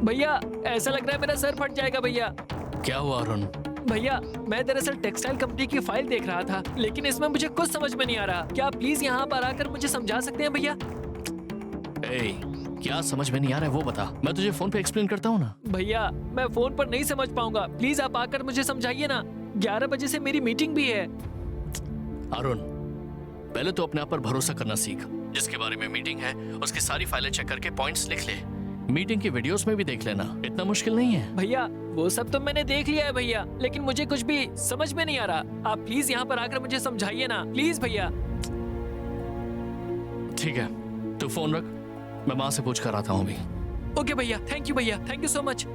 भैया ऐसा लग रहा है मेरा सर फट जाएगा भैया। क्या हुआ अरुण? भैया मैं दरअसल टेक्सटाइल कंपनी की फाइल देख रहा था, लेकिन इसमें मुझे कुछ समझ में नहीं आ रहा। क्या आप प्लीज यहाँ पर आकर मुझे समझा सकते हैं भैया? क्या समझ में नहीं आ रहा है वो बता, मैं तुझे फोन पे एक्सप्लेन करता हूँ ना। भैया मैं फोन पर नहीं समझ पाऊंगा, प्लीज आप आकर मुझे समझाइए ना। 11 बजे से मेरी मीटिंग भी है। अरुण, पहले तो अपने आप पर भरोसा करना सीख। जिसके बारे में मीटिंग है उसकी सारी फाइलें चेक करके पॉइंट्स लिख ले। मीटिंग की वीडियोस में भी देख लेना, इतना मुश्किल नहीं है। भैया वो सब तो मैंने देख लिया है भैया, लेकिन मुझे कुछ भी समझ में नहीं आ रहा। आप प्लीज यहाँ पर आकर मुझे समझाइए ना, प्लीज भैया। ठीक है, तू फोन रख, मैं माँ से पूछ कर आता हूँ अभी। ओके भैया, थैंक यू भैया, थैंक यू सो मच।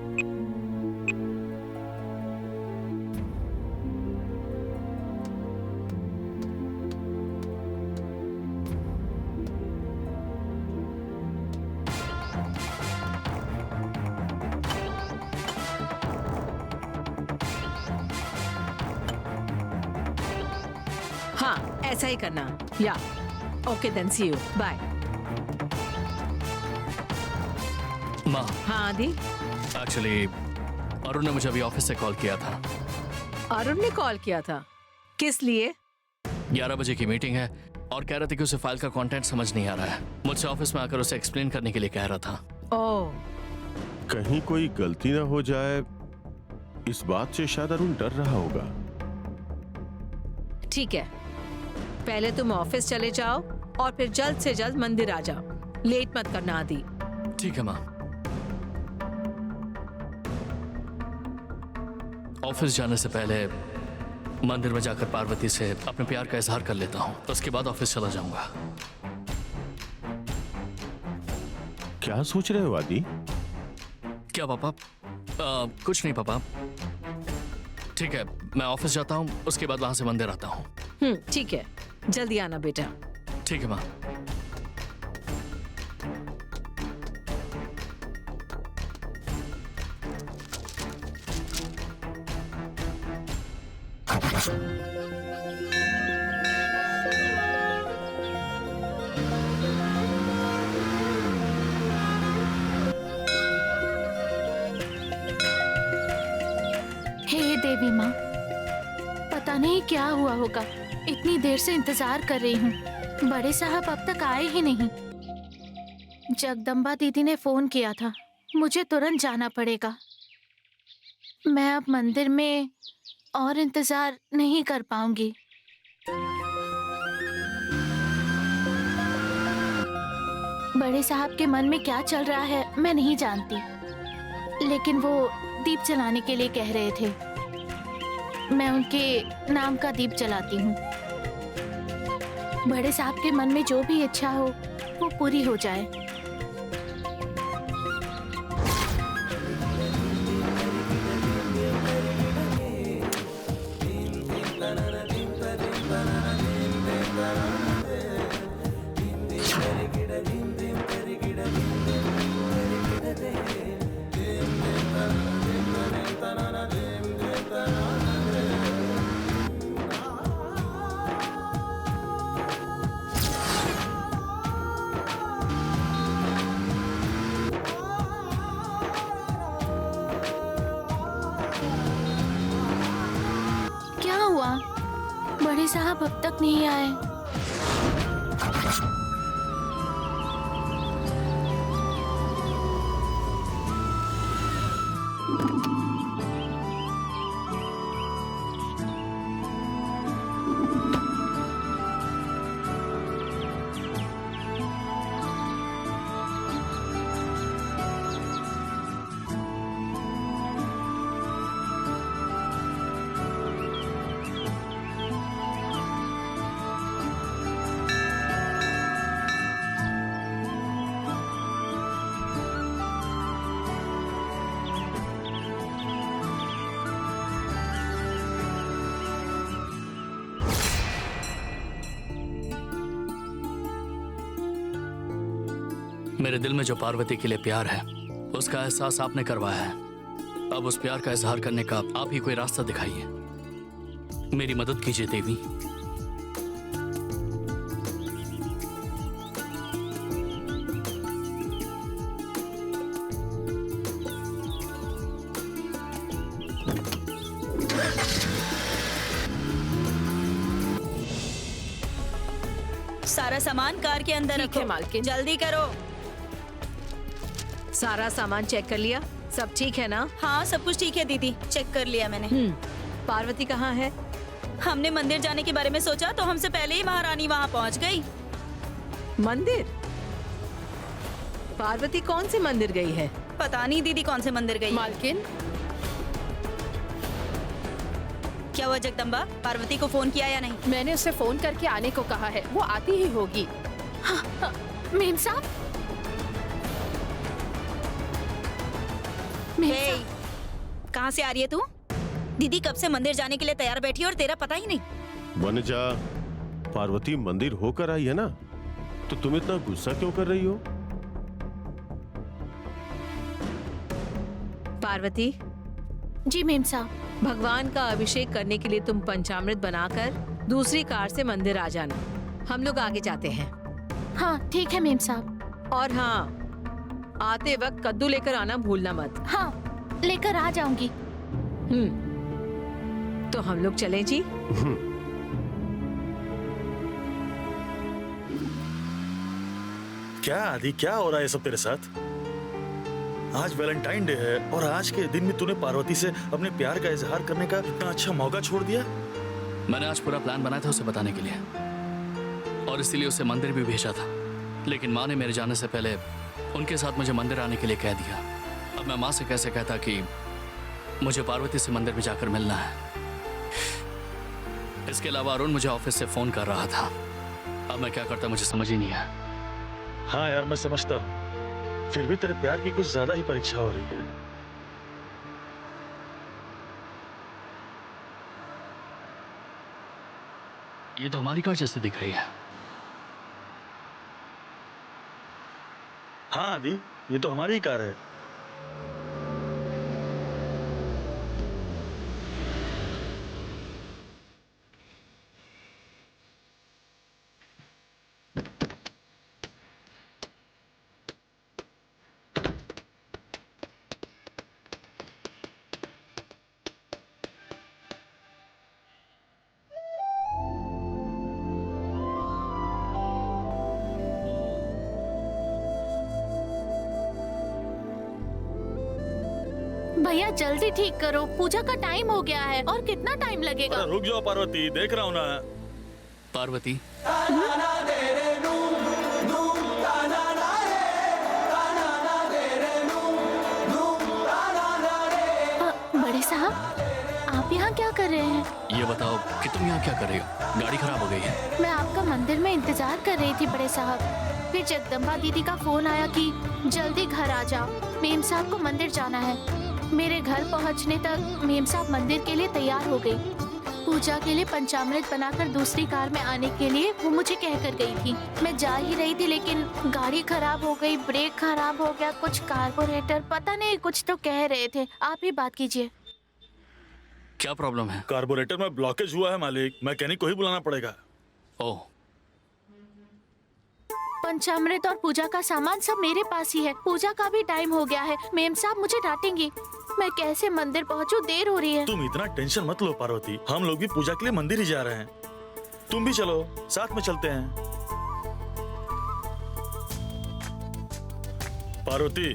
हाँ ऐसा ही करना। या okay then see you, bye. माँ, हाँ आदि। एक्चुअली अरुण ने मुझे अभी ऑफिस से कॉल किया था। अरुण ने कॉल किया था? किस लिए? 11 बजे की मीटिंग है और कह रहे थे कि उसे फाइल का कंटेंट समझ नहीं आ रहा है। मुझसे ऑफिस में आकर उसे एक्सप्लेन करने के लिए कह रहा था। ओह, कहीं कोई गलती ना हो जाए, इस बात से शायद अरुण डर रहा होगा। ठीक है, पहले तुम ऑफिस चले जाओ और फिर जल्द से जल्द मंदिर आ जाओ। लेट मत करना आदि। ठीक है माँ। ऑफिस जाने से पहले मंदिर में जाकर पार्वती से अपने प्यार का इजहार कर लेता हूँ, उसके बाद ऑफिस चला जाऊंगा। क्या सोच रहे हो आदि? क्या पापा? कुछ नहीं पापा। ठीक है, मैं ऑफिस जाता हूँ, उसके बाद वहां से मंदिर आता हूँ। ठीक है, जल्दी आना बेटा। ठीक है माँ। हे देवी माँ, पता नहीं क्या हुआ होगा, इतनी देर से इंतजार कर रही हूँ, बड़े साहब अब तक आए ही नहीं। जगदम्बा दीदी ने फोन किया था, मुझे तुरंत जाना पड़ेगा। मैं अब मंदिर में और इंतजार नहीं कर पाऊंगी। बड़े साहब के मन में क्या चल रहा है मैं नहीं जानती, लेकिन वो दीप जलाने के लिए कह रहे थे। मैं उनके नाम का दीप जलाती हूँ। बड़े साहब के मन में जो भी इच्छा हो वो पूरी हो जाए। क्या हुआ? बड़े साहब अब तक नहीं आए। मेरे दिल में जो पार्वती के लिए प्यार है उसका एहसास आपने करवाया है। अब उस प्यार का इजहार करने का आप ही कोई रास्ता दिखाइए। मेरी मदद कीजिए देवी। सारा सामान कार के अंदर ठीक है, रखो। मालकिन। जल्दी करो। सारा सामान चेक कर लिया? सब ठीक है ना? हाँ, सब कुछ ठीक है दीदी, चेक कर लिया मैंने। पार्वती कहाँ है? हमने मंदिर जाने के बारे में सोचा तो हमसे पहले ही महारानी वहाँ पहुँच गई। मंदिर? पार्वती कौन से मंदिर गई है? पता नहीं दीदी कौन से मंदिर गई। मालकिन, क्या हुआ जगदम्बा, पार्वती को फोन किया या नहीं? मैंने उसे फोन करके आने को कहा है, वो आती ही होगी। मेम साहब, मेम हे, साहब, कहाँ से आ रही है तू? दीदी कब से मंदिर जाने के लिए तैयार बैठी है और तेरा पता ही नहीं। वनजा, पार्वती मंदिर होकर आई है ना, तो तुम इतना गुस्सा क्यों कर रही हो? पार्वती, जी मेम साहब। भगवान का अभिषेक करने के लिए तुम पंचामृत बनाकर दूसरी कार से मंदिर आ जाना। हम लोग आगे जाते हैं। हाँ ठीक है मेम साहब। और हाँ, आते वक्त कद्दू लेकर आना भूलना मत। हाँ, लेकर आ जाऊंगी। तो हम लोग चलें जी। क्या आदि, क्या हो रहा है सब तेरे साथ? आज वैलेंटाइन डे है और आज के दिन में तूने पार्वती से अपने प्यार का इजहार करने का इतना अच्छा मौका छोड़ दिया। मैंने आज पूरा प्लान बनाया था उसे बताने के लिए, और इसीलिए उसे मंदिर भी भेजा था। लेकिन माँ ने मेरे जाने से पहले उनके साथ मुझे मंदिर आने के लिए कह दिया। अब मैं माँ से कैसे कहता कि मुझे पार्वती से मंदिर भी जाकर मिलना है। इसके अलावा अरुण मुझे ऑफिस से फोन कर रहा था। अब मैं क्या करता मुझे समझ ही नहीं आया। हाँ यार, मैं समझता हूँ, फिर भी तेरे प्यार की कुछ ज्यादा ही परीक्षा हो रही है। ये तो हमारी कार जैसे दिख रही है। हाँ आदि, ये तो हमारी ही कार है। भैया जल्दी ठीक करो, पूजा का टाइम हो गया है। और कितना टाइम लगेगा? अरे रुक जाओ पार्वती, देख रहा हूँ ना। पार्वती, बड़े साहब, आप यहाँ क्या कर रहे हैं? ये बताओ कि तुम यहाँ क्या कर रही हो? गाड़ी खराब हो गई है। मैं आपका मंदिर में इंतजार कर रही थी बड़े साहब। फिर जगदम्बा दीदी का फोन आया कि जल्दी घर आ जाओ, मेम साहब को मंदिर जाना है। मेरे घर पहुँचने तक मेम साहब मंदिर के लिए तैयार हो गई। पूजा के लिए पंचामृत बनाकर दूसरी कार में आने के लिए वो मुझे कह कर गई थी। मैं जा ही रही थी लेकिन गाड़ी खराब हो गई, ब्रेक खराब हो गया, कुछ कार्बोरेटर पता नहीं कुछ तो कह रहे थे। आप ही बात कीजिए। क्या प्रॉब्लम है? कार्बोरेटर में ब्लॉकेज हुआ है मालिक, मैकेनिक को ही बुलाना पड़ेगा। ओह, पंचामृत और पूजा का सामान सब मेरे पास ही है। पूजा का भी टाइम हो गया है, मेम साहब मुझे डांटेंगी। मैं कैसे मंदिर पहुंचूं? देर हो रही है। तुम इतना टेंशन मत लो पार्वती, हम लोग भी पूजा के लिए मंदिर ही जा रहे हैं। तुम भी चलो, साथ में चलते हैं। पार्वती,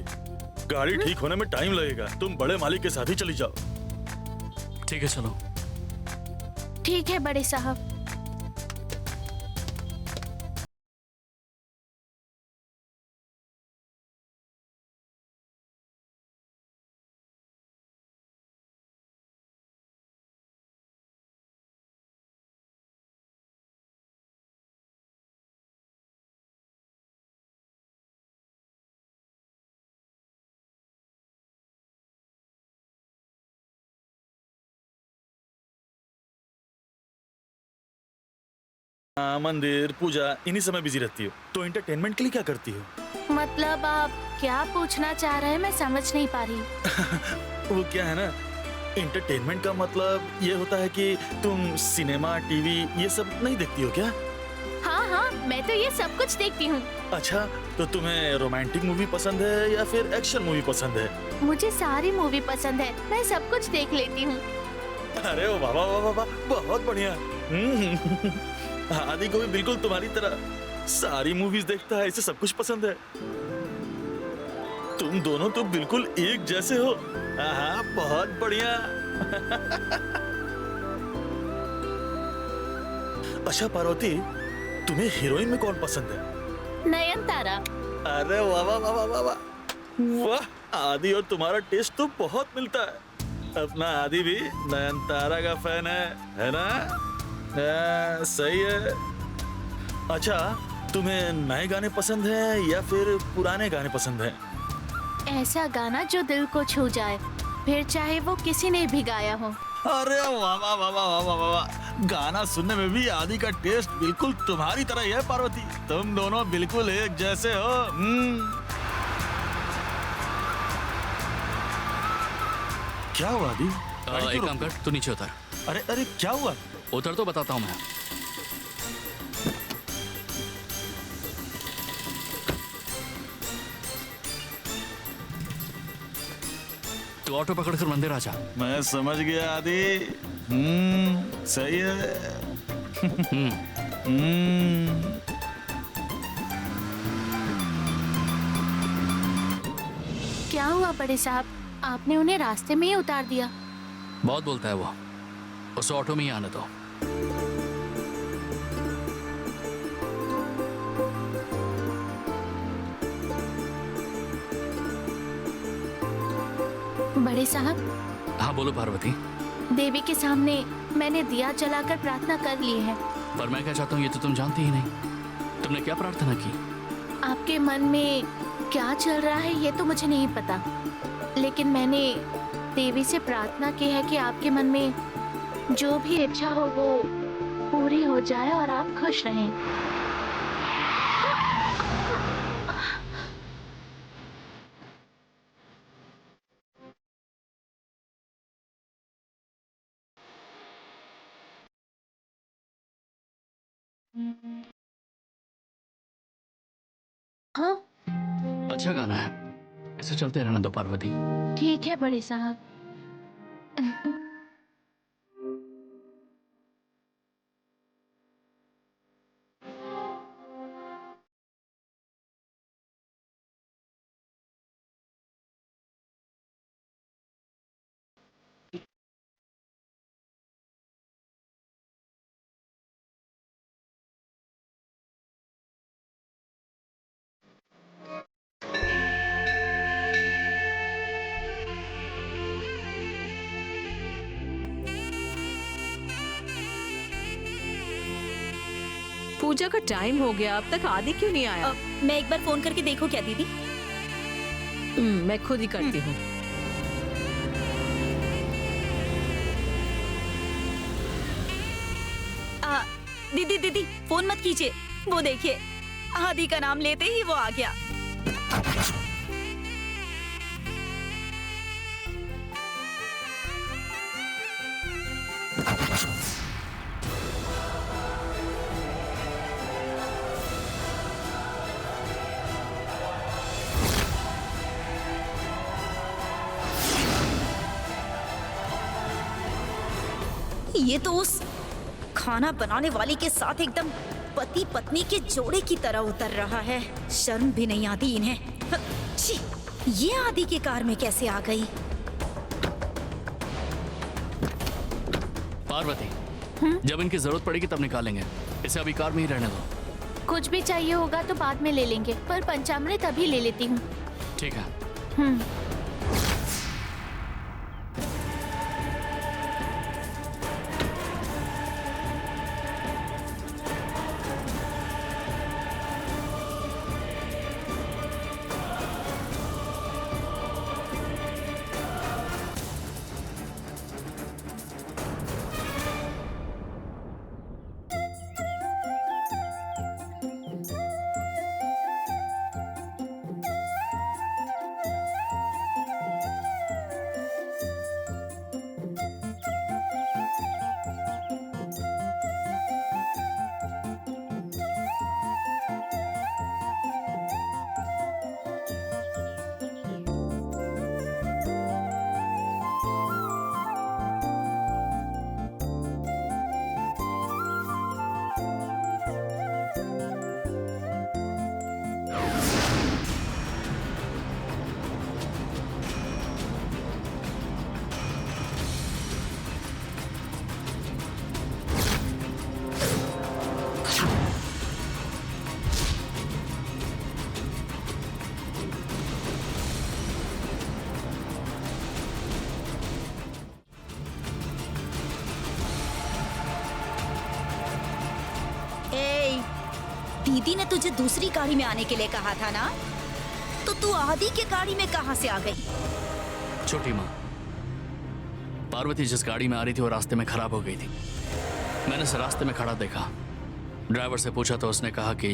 गाड़ी ठीक होने में टाइम लगेगा, तुम बड़े मालिक के साथ ही चली जाओ। ठीक है चलो। ठीक है बड़े साहब। हाँ, मंदिर पूजा इन्हीं समय बिजी रहती हो, तो एंटरटेनमेंट के लिए क्या करती हो? मतलब आप क्या पूछना चाह रहे हैं, मैं समझ नहीं पा रही। वो क्या है ना, एंटरटेनमेंट का मतलब ये होता है कि तुम सिनेमा टीवी ये सब नहीं देखती हो क्या? हाँ हाँ, मैं तो ये सब कुछ देखती हूँ। अच्छा, तो तुम्हें रोमांटिक मूवी पसंद है या फिर एक्शन मूवी पसंद है? मुझे सारी मूवी पसंद है, मैं सब कुछ देख लेती हूँ। अरे वाह वाह वाह वाह, बहुत बढ़िया। आदि को भी बिल्कुल तुम्हारी तरह सारी मूवीज देखता है, इसे सब कुछ पसंद है। तुम दोनों तो बिल्कुल एक जैसे हो। हाँ, बहुत बढ़िया। अच्छा पार्वती, तुम्हें हीरोइन में कौन पसंद है? नयनतारा। अरे वाह वाह वाह वाह वाह वाह, आदि और तुम्हारा टेस्ट तो बहुत मिलता है। अपना आदि भी नयनतारा का फैन है ना? सही है। अच्छा, तुम्हें नए गाने पसंद हैं या फिर पुराने गाने पसंद हैं? ऐसा गाना जो दिल को छू जाए, फिर चाहे वो किसी ने भी गाया हो। अरे वाह वाह वाह वाह वाह वाह वाह, गाना सुनने में भी आदि का टेस्ट बिल्कुल तुम्हारी तरह ही है पार्वती। तुम दोनों बिल्कुल एक जैसे हो। क्या हुआ आदि? एक काम कर, तू नीचे उतर। अरे अरे क्या हुआ? उतर तो बताता हूँ मैं। तू ऑटो पकड़कर मंदिर आ जा। मैं समझ गया आदि। सही है। क्या हुआ बड़े साहब, आपने उन्हें रास्ते में ही उतार दिया? बहुत बोलता है वो, उसे ऑटो में ही आने दो। बड़े साहब। हाँ बोलो पार्वती। देवी के सामने मैंने दिया जलाकर प्रार्थना कर ली है। पर मैं क्या चाहता हूँ ये तो तुम जानती ही नहीं। तुमने क्या प्रार्थना की? आपके मन में क्या चल रहा है ये तो मुझे नहीं पता, लेकिन मैंने देवी से प्रार्थना की है कि आपके मन में जो भी इच्छा हो वो पूरी हो जाए और आप खुश रहें। हाँ, अच्छा गाना है, ऐसे चलते रहना दो पार्वती। ठीक है बड़े साहब। पूजा का टाइम हो गया, अब तक आदि क्यों नहीं आया? मैं एक बार फोन करके देखो क्या दीदी? मैं खुद ही करती हूँ। दीदी दीदी फोन मत कीजिए, वो देखिए आदि का नाम लेते ही वो आ गया। ये तो उस खाना बनाने वाली के साथ एकदम पति पत्नी के जोड़े की तरह उतर रहा है। शर्म भी नहीं आती इन्हें। छी, ये आदि की कार में कैसे आ गई? पार्वती, जब इनकी जरूरत पड़ेगी तब निकालेंगे, इसे अभी कार में ही रहने दो। कुछ भी चाहिए होगा तो बाद में ले लेंगे, पर पंचामृत अभी ले लेती हूँ। ठीक है। दीदी ने तुझे दूसरी गाड़ी में आने के लिए कहा था ना, तो तू आदि के गाड़ी में कहाँ से आ गई? छोटी माँ, पार्वती जिस गाड़ी में आ रही थी वो रास्ते में खराब हो गई थी। मैंने उसे रास्ते में खड़ा देखा। ड्राइवर से पूछा तो उसने कहा कि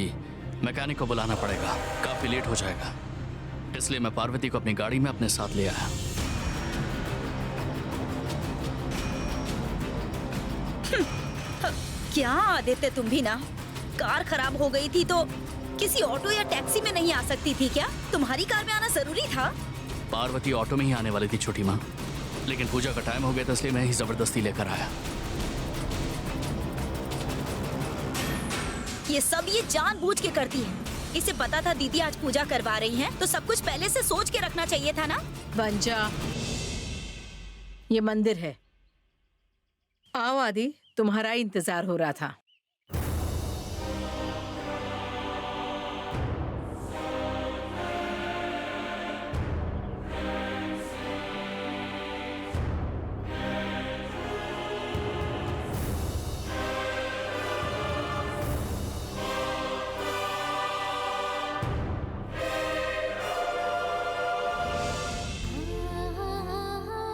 मैकेनिक को बुलाना पड़ेगा, काफी लेट हो जाएगा। इसलिए मैं पार्वती को अपनी गाड़ी में अपने साथ ले आया। क्या आदित्य, तुम भी ना, कार खराब हो गई थी तो किसी ऑटो या टैक्सी में नहीं आ सकती थी क्या? तुम्हारी कार में आना जरूरी था। पार्वती ऑटो में ही आने वाली थी छोटी माँ, लेकिन पूजा का टाइम हो गया था इसलिए मैं ही जबरदस्ती लेकर आया। ये सब ये जानबूझ के करती है। इसे पता था दीदी आज पूजा करवा रही हैं, तो सब कुछ पहले से सोच के रखना चाहिए था ना। बंजा, ये मंदिर है। आओ आदि, तुम्हारा इंतजार हो रहा था।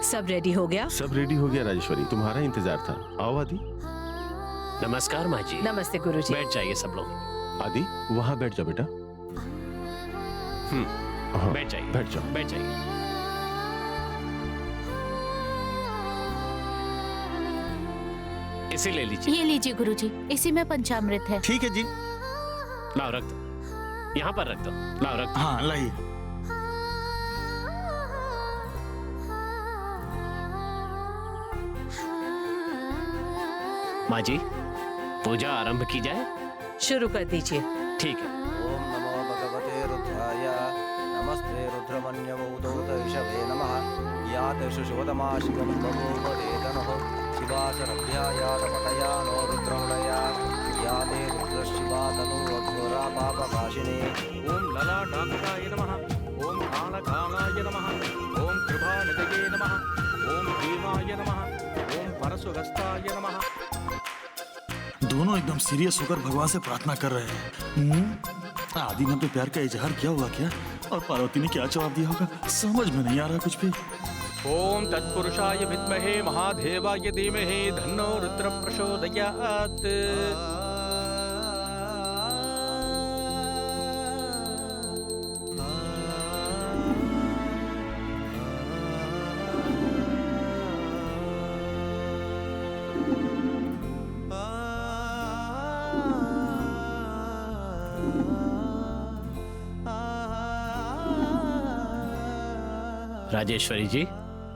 सब रेडी हो गया? सब रेडी हो गया राजेश्वरी, तुम्हारा इंतजार था। आओ आदि। नमस्कार माँ जी। नमस्ते गुरुजी। बैठ जाइए सब लोग। आदि वहां बैठ जाओ बेटा। हाँ, बैठ जाइए, बैठ जाओ। बैठ जाइए। इसे ले लीजिए। ये लीजिए गुरुजी, इसी में पंचामृत है। ठीक है जी। लाओ रख दो, यहाँ पर रख दो। लाओ रख दो। हाँ लाइए। माँ जी, पूजा आरंभ की जाए। शुरू कर दीजिए। ठीक है। ओम नमो भगवते रुद्राय नमस्ते रुद्रमन्यवोदोतैषवे नमः। यातेषु शिवतमा शिवं बभूवदेतनः शिवासरभ्याय तपटया नो रुद्रमलया याते रुद्रशिवा तनुवध्वरा पापकाशिने। ओम ललाटाक्षाय नमः। ओम कालकालाय नमः। ओम कृपानिधये नमः। ओम भीमाय नमः। ओम परशुगस्ताय नमः। दोनों एकदम सीरियस होकर भगवान से प्रार्थना कर रहे हैं। आदि ने अपने प्यार का इजहार किया होगा क्या, और पार्वती ने क्या जवाब दिया होगा, समझ में नहीं आ रहा कुछ भी। ओम तत्पुरुषाय विद्महे महादेवाय धीमहि तन्नो रुद्र प्रचोदयात्। राजेश्वरी जी,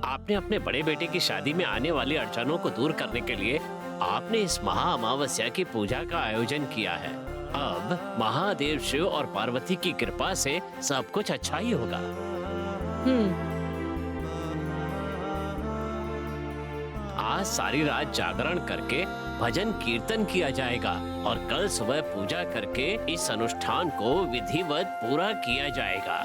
आपने अपने बड़े बेटे की शादी में आने वाली अड़चनों को दूर करने के लिए आपने इस महा अमावस्या की पूजा का आयोजन किया है। अब महादेव शिव और पार्वती की कृपा से सब कुछ अच्छा ही होगा। आज सारी रात जागरण करके भजन कीर्तन किया जाएगा और कल सुबह पूजा करके इस अनुष्ठान को विधिवत पूरा किया जाएगा।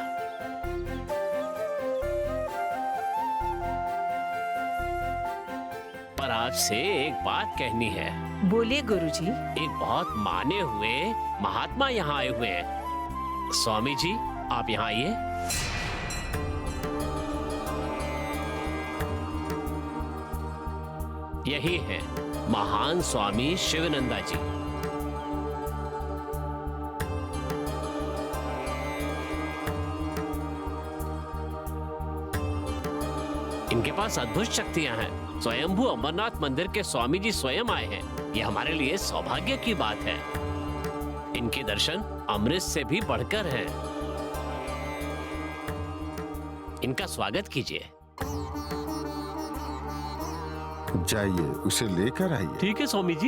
पर आपसे एक बात कहनी है। बोलिए गुरुजी। एक बहुत माने हुए महात्मा यहाँ आए हुए हैं। स्वामी जी, आप यहाँ आइए। यही है महान स्वामी शिवानंदा जी। इनके पास अद्भुत शक्तियां हैं। स्वयंभू अमरनाथ मंदिर के स्वामी जी स्वयं आए हैं। ये हमारे लिए सौभाग्य की बात है। इनके दर्शन अमृत से भी बढ़कर हैं। इनका स्वागत कीजिए। जाइए, उसे लेकर आइए। ठीक है स्वामी जी।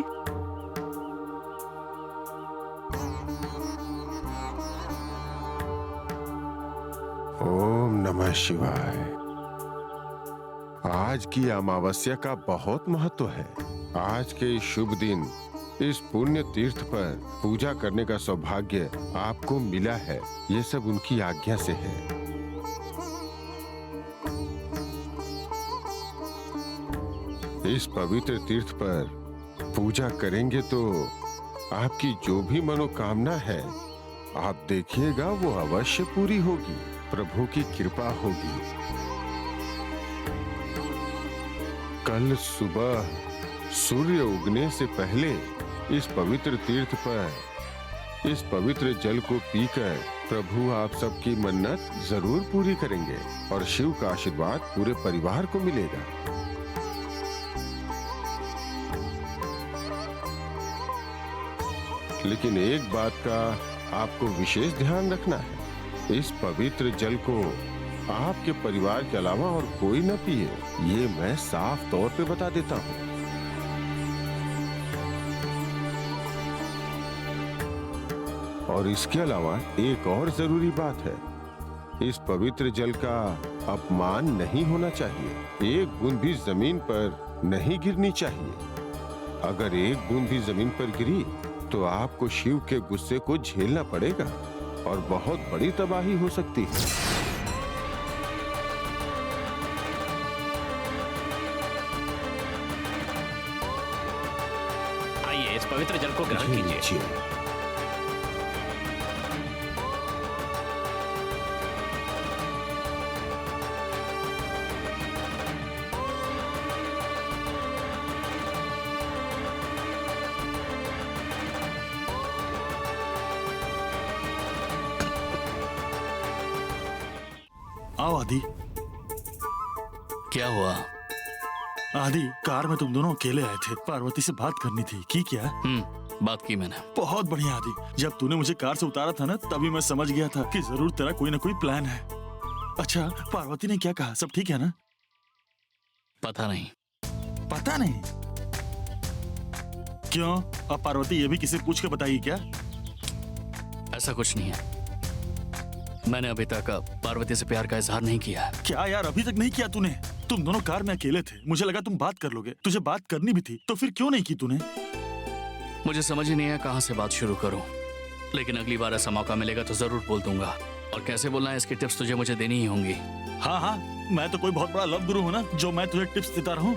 ओम नमः शिवाय। आज की अमावस्या का बहुत महत्व है। आज के इस शुभ दिन इस पुण्य तीर्थ पर पूजा करने का सौभाग्य आपको मिला है। ये सब उनकी आज्ञा से है। इस पवित्र तीर्थ पर पूजा करेंगे तो आपकी जो भी मनोकामना है आप देखिएगा वो अवश्य पूरी होगी। प्रभु की कृपा होगी। कल सुबह सूर्य उगने से पहले इस पवित्र तीर्थ पर इस पवित्र जल को पीकर प्रभु आप सबकी मन्नत जरूर पूरी करेंगे और शिव का आशीर्वाद पूरे परिवार को मिलेगा। लेकिन एक बात का आपको विशेष ध्यान रखना है, इस पवित्र जल को आपके परिवार के अलावा और कोई न पिए, ये मैं साफ तौर पे बता देता हूँ। और इसके अलावा एक और जरूरी बात है, इस पवित्र जल का अपमान नहीं होना चाहिए। एक बूंद भी जमीन पर नहीं गिरनी चाहिए। अगर एक बूंद भी जमीन पर गिरी तो आपको शिव के गुस्से को झेलना पड़ेगा और बहुत बड़ी तबाही हो सकती है। आइए इस पवित्र जल को ग्रहण कीजिए। आओ आदि। क्या हुआ? आदि, कार में तुम दोनों अकेले आए थे, पार्वती से बात करनी थी, की क्या? बात की मैंने। बहुत बढ़िया आदि, जब तूने मुझे कार से उतारा था ना, तभी मैं समझ गया था कि जरूर तेरा कोई ना कोई प्लान है। अच्छा, पार्वती ने क्या कहा? सब ठीक है ना? पता नहीं। पता नहीं? क्यों? अब पार्वती ये भी किसी पूछ के बताएगी क्या? ऐसा कुछ नहीं है। मैंने अभी तक पार्वती से प्यार का इजहार नहीं किया। क्या यार, अभी तक नहीं किया तूने? तुम दोनों कार में अकेले थे, मुझे लगा तुम बात कर लोगे। तुझे बात करनी भी थी, तो फिर क्यों नहीं की तूने? मुझे समझ ही नहीं है कहाँ से बात शुरू करूं, लेकिन अगली बार ऐसा मौका मिलेगा तो जरूर बोल दूंगा। और कैसे बोलना है इसकी टिप्स तुझे मुझे देनी ही होंगी। हाँ हाँ, मैं तो कोई बहुत बड़ा लव गुरु हूँ ना, जो मैं तुझे टिप्स देता रहूं।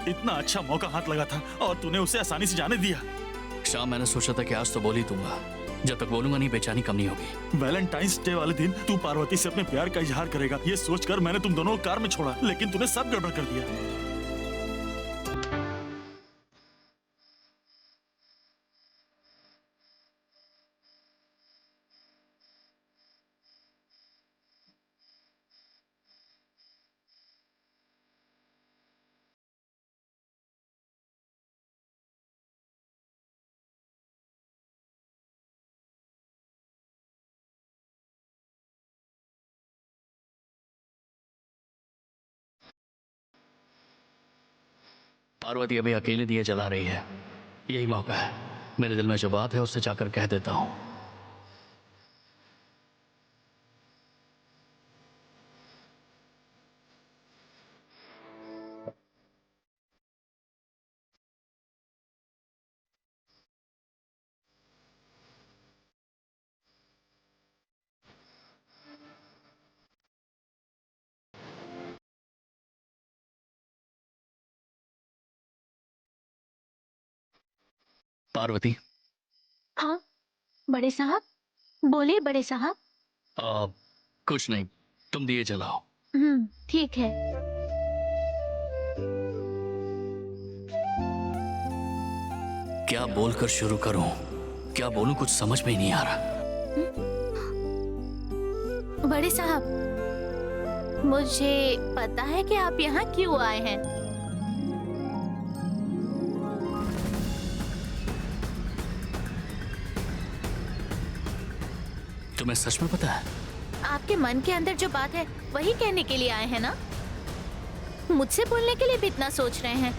इतना अच्छा मौका हाथ लगा था और तूने उसे आसानी से जाने दिया। शाम मैंने सोचा था कि आज तो बोल ही दूंगा, जब तक बोलूंगा नहीं बेचैनी कम नहीं होगी। वैलेंटाइंस डे वाले दिन तू पार्वती से अपने प्यार का इजहार करेगा, ये सोचकर मैंने तुम दोनों को कार में छोड़ा, लेकिन तूने सब गड़बड़ कर दिया। पार्वती अभी अकेले दिए जला रही है, यही मौका है। मेरे दिल में जो बात है उससे जाकर कह देता हूँ। पार्वती। हाँ बड़े साहब, बोलिए बड़े साहब। कुछ नहीं, तुम दिए जलाओ। ठीक है। क्या बोलकर शुरू करूं, क्या बोलूं, कुछ समझ में ही नहीं आ रहा। बड़े साहब, मुझे पता है कि आप यहाँ क्यों आए हैं। तुम्हें सच में पता है? आपके मन के अंदर जो बात है वही कहने के लिए आए हैं ना? मुझसे बोलने के लिए भी इतना सोच रहे हैं?